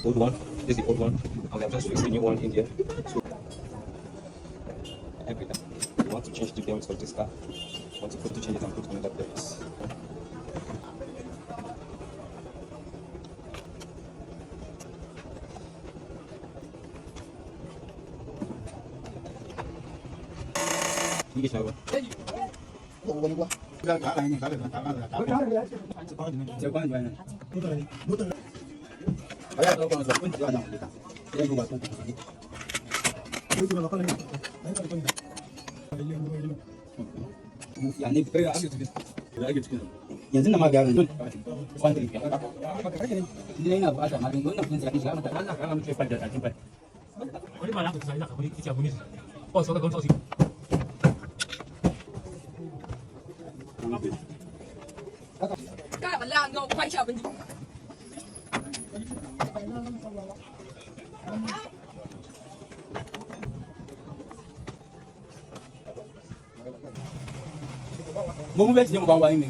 Old one, this is the old one, and I'm just fixing the new one in here. So every time you want to change the belts of this car, you want to put to change it and put another belt. Ini siapa? Yanzu na magana ne kwanta ne ni ina ba ta magana wannan kun sai mata Allah ka muke fadda ta tifai wani ba la ka sai ka bari kici abu ne ko so ka gonto si ka wallahi an ga kwai sha bindi mo mu be ti mo ba wa yin